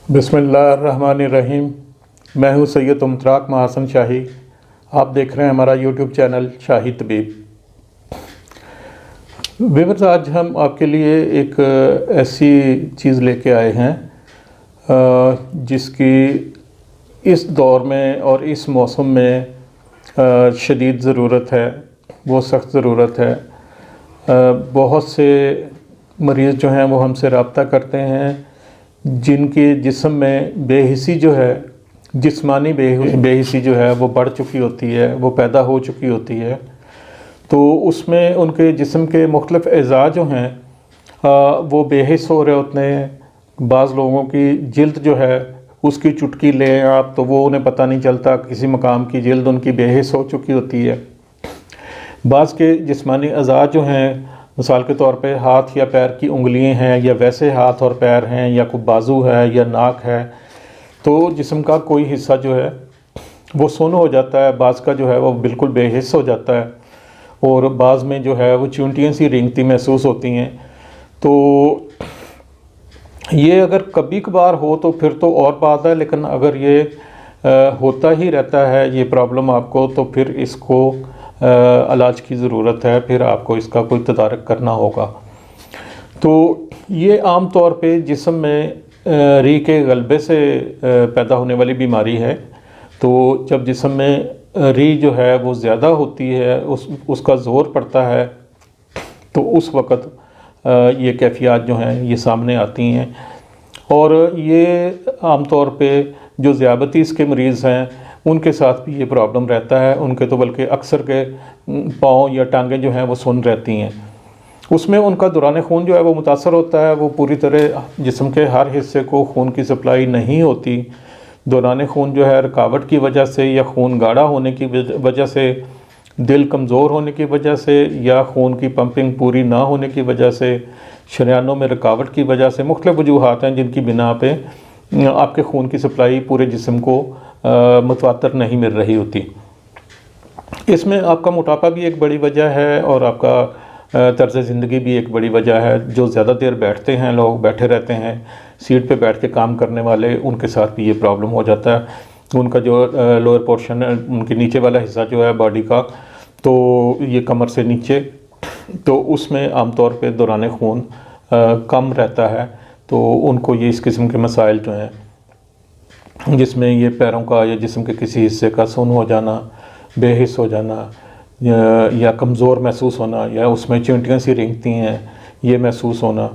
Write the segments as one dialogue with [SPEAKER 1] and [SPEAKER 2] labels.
[SPEAKER 1] बिस्मिल्लाहिर्रहमानिर्रहीम। मैं हूं सैयद मुमताज़ महासन शाही। आप देख रहे हैं हमारा यूट्यूब चैनल शाही तबीब। व्यूअर्स, आज हम आपके लिए एक ऐसी चीज़ लेके आए हैं जिसकी इस दौर में और इस मौसम में शदीद ज़रूरत है, वो सख्त ज़रूरत है। बहुत से मरीज़ जो हैं वो हमसे रब्ता करते हैं जिनके जिस्म में बेहिसी जो है, जिस्मानी बेहिसी जो है वो बढ़ चुकी होती है, वो पैदा हो चुकी होती है। तो उसमें उनके जिस्म के मुख्तलिफ़ अज़ा जो हैं वो बेहिस हो रहे होते हैं। बाज़ लोगों की जिल्द जो है उसकी चुटकी लें आप तो वो उन्हें पता नहीं चलता, किसी मकाम की जिल्द उनकी बेहिस हो चुकी होती है। बाज़ के जिस्मानी अज़ा जो हैं, मिसाल के तौर पे हाथ या पैर की उंगलियां हैं, या वैसे हाथ और पैर हैं, या कोई बाजू है या नाक है, तो जिस्म का कोई हिस्सा जो है वो सुन्न हो जाता है, बाज़ का जो है वो बिल्कुल बेहिस हो जाता है, और बाज़ में जो है वो चूंटियाँ सी रेंगती महसूस होती हैं। तो ये अगर कभी कभार हो तो फिर तो और बात है, लेकिन अगर ये होता ही रहता है ये प्रॉब्लम आपको, तो फिर इसको इलाज की ज़रूरत है, फिर आपको इसका कोई तदारक करना होगा। तो ये आम तौर पे जिस्म में री के गलबे से पैदा होने वाली बीमारी है। तो जब जिस्म में री जो है वो ज़्यादा होती है, उसका ज़ोर पड़ता है, तो उस वक़्त ये कैफियत जो हैं ये सामने आती हैं। और ये आम तौर पे जो ज़ियाबतीस के मरीज़ हैं उनके साथ भी ये प्रॉब्लम रहता है। उनके तो बल्कि अक्सर के पाँव या टांगें जो हैं वो सुन्न रहती हैं। उसमें उनका दौरान खून जो है वो मुतासर होता है, वो पूरी तरह जिस्म के हर हिस्से को खून की सप्लाई नहीं होती। दौरान खून जो है रुकावट की वजह से, या खून गाढ़ा होने की वजह से, दिल कमज़ोर होने की वजह से, या खून की पंपिंग पूरी ना होने की वजह से, शरियानों में रुकावट की वजह से, मुख्तलिफ़ वजूहात हैं जिनकी बिना पे आपके खून की सप्लाई पूरे जिस्म को मुतवातर नहीं मिल रही होती। इसमें आपका मोटापा भी एक बड़ी वजह है, और आपका तर्ज़ ज़िंदगी भी एक बड़ी वजह है। जो ज़्यादा देर बैठते हैं, लोग बैठे रहते हैं, सीट पे बैठ के काम करने वाले, उनके साथ भी ये प्रॉब्लम हो जाता है। उनका जो लोअर पोर्शन है, उनके नीचे वाला हिस्सा जो है बॉडी का, तो ये कमर से नीचे, तो उसमें आम तौर पे दौरान खून कम रहता है। तो उनको ये इस किस्म के मसाइल जो हैं, जिसमें ये पैरों का या जिस्म के किसी हिस्से का सुन्न हो जाना, बेहिस हो जाना, या कमज़ोर महसूस होना, या उसमें चींटियाँ सी रेंगती हैं ये महसूस होना,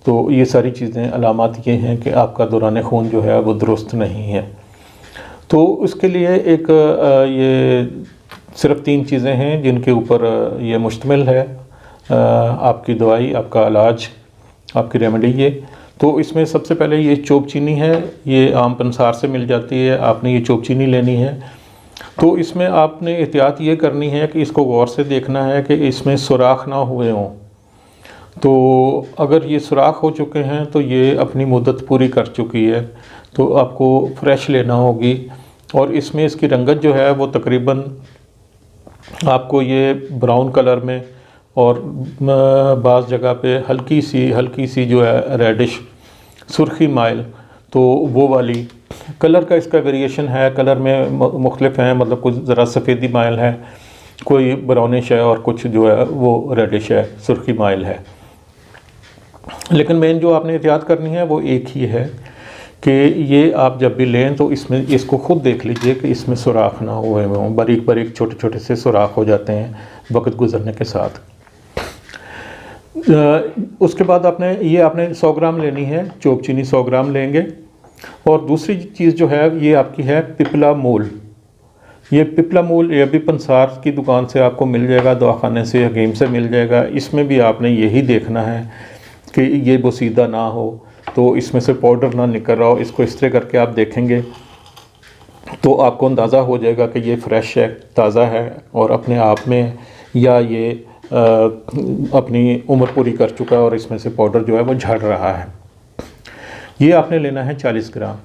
[SPEAKER 1] तो ये सारी चीज़ें अलामत ये हैं कि आपका दौरान खून जो है वो दुरुस्त नहीं है। तो उसके लिए एक ये सिर्फ़ 3 चीज़ें हैं जिनके ऊपर ये मुश्तमिल है, आपकी दवाई, आपका इलाज, आपकी रेमेडी। ये तो इसमें सबसे पहले ये चोप चीनी है, ये आम पंसार से मिल जाती है। आपने ये चोप चीनी लेनी है। तो इसमें आपने एहतियात ये करनी है कि इसको गौर से देखना है कि इसमें सुराख ना हुए हों। तो अगर ये सुराख हो चुके हैं तो ये अपनी मुद्दत पूरी कर चुकी है, तो आपको फ़्रेश लेना होगी। और इसमें इसकी रंगत जो है वो तकरीबन आपको ये ब्राउन कलर में, और बाज़ जगह पे हल्की सी जो है रेडिश सुर्खी माइल, तो वो वाली कलर का इसका वेरिएशन है। कलर में मुख्तलिफ हैं, मतलब कुछ ज़रा सफ़ेदी माइल है, कोई ब्राउनिश है, और कुछ जो है वो रेडिश है, सुर्खी माइल है। लेकिन मेन जो आपने एहतियात करनी है वो एक ही है कि ये आप जब भी लें तो इसमें इसको ख़ुद देख लीजिए कि इसमें सुराख ना हुए हों। बारीक बारीक छोटे छोटे से सुराख हो जाते हैं वक्त गुजरने के साथ। उसके बाद आपने 100 ग्राम लेनी है, चोप चीनी 100 ग्राम लेंगे। और दूसरी चीज़ जो है ये आपकी है पिपला मूल। ये पिपला मूल ये भी पंसार की दुकान से आपको मिल जाएगा, दवाखाने से, हकीम से मिल जाएगा। इसमें भी आपने यही देखना है कि ये बोसीदा ना हो, तो इसमें से पाउडर ना निकल रहा हो। इसको इस तरह करके आप देखेंगे तो आपको अंदाज़ा हो जाएगा कि ये फ़्रेश है, ताज़ा है, और अपने आप में, या ये अपनी उम्र पूरी कर चुका है और इसमें से पाउडर जो है वो झड़ रहा है। ये आपने लेना है 40 ग्राम।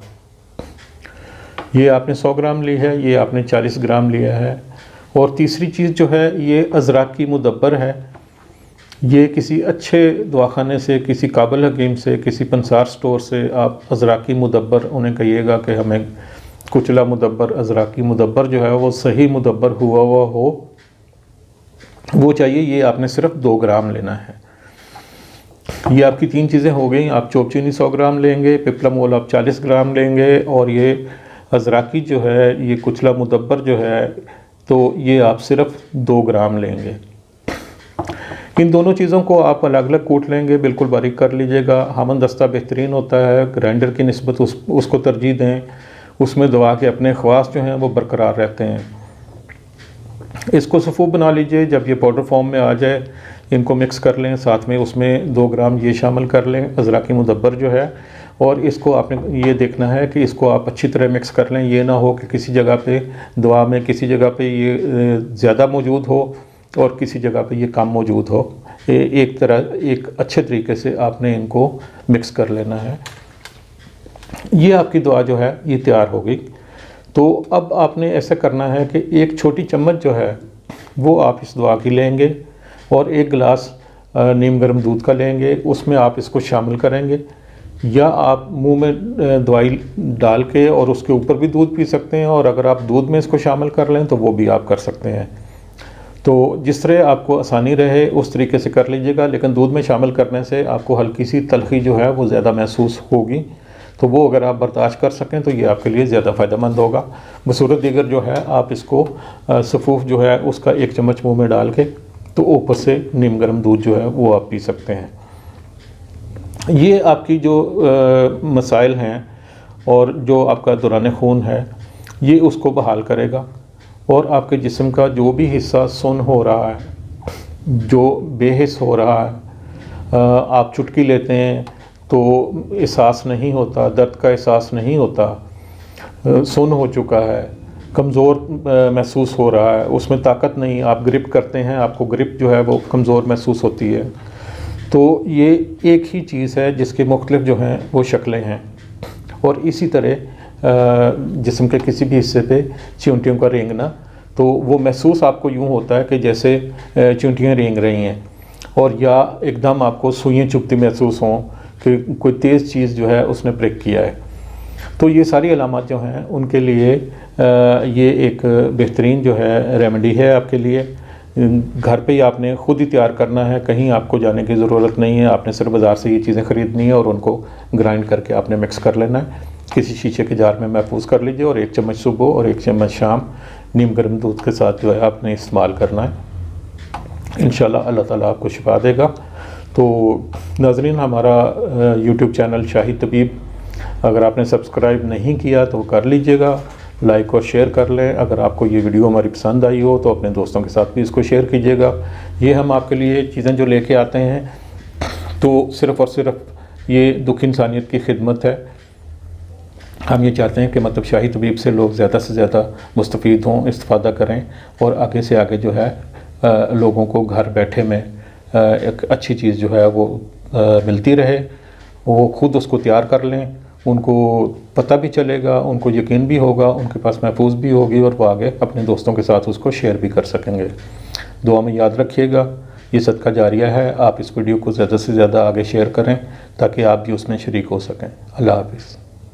[SPEAKER 1] ये आपने 100 ग्राम ली है, ये आपने 40 ग्राम लिया है। और तीसरी चीज़ जो है ये अज़रक की मुदब्बर है। ये किसी अच्छे दवाखाने से, किसी काबिल हकीम से, किसी पंसार स्टोर से आप अज़राकी मुदब्बर उन्हें कहिएगा कि हमें कुचला मुदब्बर, अज़राकी मुदब्बर जो है वो सही मुदब्बर हुआ हो वो चाहिए। ये आपने सिर्फ 2 ग्राम लेना है। ये आपकी 3 चीज़ें हो गई। आप चोप चीनी 100 ग्राम लेंगे, पिपलामोल आप 40 ग्राम लेंगे, और ये अज़राकी जो है, ये कुचला मुदब्बर जो है, तो ये आप सिर्फ 2 ग्राम लेंगे। इन दोनों चीज़ों को आप अलग अलग कूट लेंगे, बिल्कुल बारीक कर लीजिएगा। हामन दस्ता बेहतरीन होता है, ग्राइंडर की निस्बत उसको तरजीह दें, उसमें दवा के अपने ख़वास जो हैं वो बरकरार रहते हैं। इसको सफ़ूफ बना लीजिए। जब ये पाउडर फॉर्म में आ जाए इनको मिक्स कर लें, साथ में उसमें 2 ग्राम ये शामिल कर लें अज़राकी मुदब्बर जो है, और इसको आपने ये देखना है कि इसको आप अच्छी तरह मिक्स कर लें। ये ना हो कि किसी जगह पे दवा में किसी जगह पे ये ज़्यादा मौजूद हो और किसी जगह पे ये कम मौजूद हो। एक अच्छे तरीके से आपने इनको मिक्स कर लेना है। ये आपकी दवा जो है ये तैयार हो गई। तो अब आपने ऐसा करना है कि 1 छोटी चम्मच जो है वो आप इस दवा की लेंगे और 1 गिलास नीम गर्म दूध का लेंगे, उसमें आप इसको शामिल करेंगे। या आप मुंह में दवाई डाल के और उसके ऊपर भी दूध पी सकते हैं, और अगर आप दूध में इसको शामिल कर लें तो वो भी आप कर सकते हैं। तो जिस तरह आपको आसानी रहे उस तरीके से कर लीजिएगा, लेकिन दूध में शामिल करने से आपको हल्की सी तलखी जो है वो ज़्यादा महसूस होगी, तो वो अगर आप बर्दाश्त कर सकें तो ये आपके लिए ज़्यादा फ़ायदेमंद होगा। बसूरत दीगर जो है आप इसको सफ़ूफ जो है उसका 1 चम्मच मुँह में डाल के तो ऊपर से नीम गर्म दूध जो है वो आप पी सकते हैं। ये आपकी जो मसाइल हैं और जो आपका दौरान खून है ये उसको बहाल करेगा, और आपके जिस्म का जो भी हिस्सा सुन्न हो रहा है, जो बेहिस हो रहा है, आप चुटकी लेते हैं तो एहसास नहीं होता, दर्द का एहसास नहीं होता, सुन्न हो चुका है, कमज़ोर महसूस हो रहा है, उसमें ताकत नहीं, आप ग्रिप करते हैं आपको ग्रिप जो है वो कमज़ोर महसूस होती है, तो ये एक ही चीज़ है जिसके मुख्तलिफ जो हैं वो शक्लें हैं। और इसी तरह जिस्म के किसी भी हिस्से पे चींटियों का रेंगना, तो वो महसूस आपको यूँ होता है कि जैसे चींटियाँ रेंग रही हैं, और या एकदम आपको सुइयाँ चुभती महसूस हों कि कोई तेज़ चीज़ जो है उसने प्रिक किया है। तो ये सारी अलामत जो हैं उनके लिए ये एक बेहतरीन जो है रेमेडी है आपके लिए। घर पे ही आपने ख़ुद ही तैयार करना है, कहीं आपको जाने की ज़रूरत नहीं है। आपने सिर्फ बाज़ार से ये चीज़ें ख़रीदनी है और उनको ग्राइंड करके आपने मिक्स कर लेना है। किसी शीशे के जार में महफूज कर लीजिए, और 1 चम्मच सुबह और 1 चम्मच शाम नीम गर्म दूध के साथ जो है आपने इस्तेमाल करना है। इंशाल्लाह अल्लाह ताला आपको शिफा देगा। तो नाज़रीन, हमारा यूट्यूब चैनल शाही तबीब अगर आपने सब्सक्राइब नहीं किया तो कर लीजिएगा, लाइक और शेयर कर लें। अगर आपको ये वीडियो हमारी पसंद आई हो तो अपने दोस्तों के साथ भी इसको शेयर कीजिएगा। ये हम आपके लिए चीज़ें जो लेके आते हैं तो सिर्फ़ और सिर्फ ये दुख इंसानियत की खिदमत है। हम ये चाहते हैं कि मतलब शाही तबीब से लोग ज़्यादा से ज़्यादा मुस्तफ़ीद हों, इस्तिफ़ादा करें, और आगे से आगे जो है लोगों को घर बैठे में एक अच्छी चीज़ जो है वो मिलती रहे। वो ख़ुद उसको तैयार कर लें, उनको पता भी चलेगा, उनको यकीन भी होगा, उनके पास महफूज भी होगी, और वो आगे अपने दोस्तों के साथ उसको शेयर भी कर सकेंगे। दुआ में याद रखिएगा, ये सदका जारिया है। आप इस वीडियो को ज़्यादा से ज़्यादा आगे शेयर करें ताकि आप भी उसमें शरीक हो सकें। अल्लाह हाफ़िज़।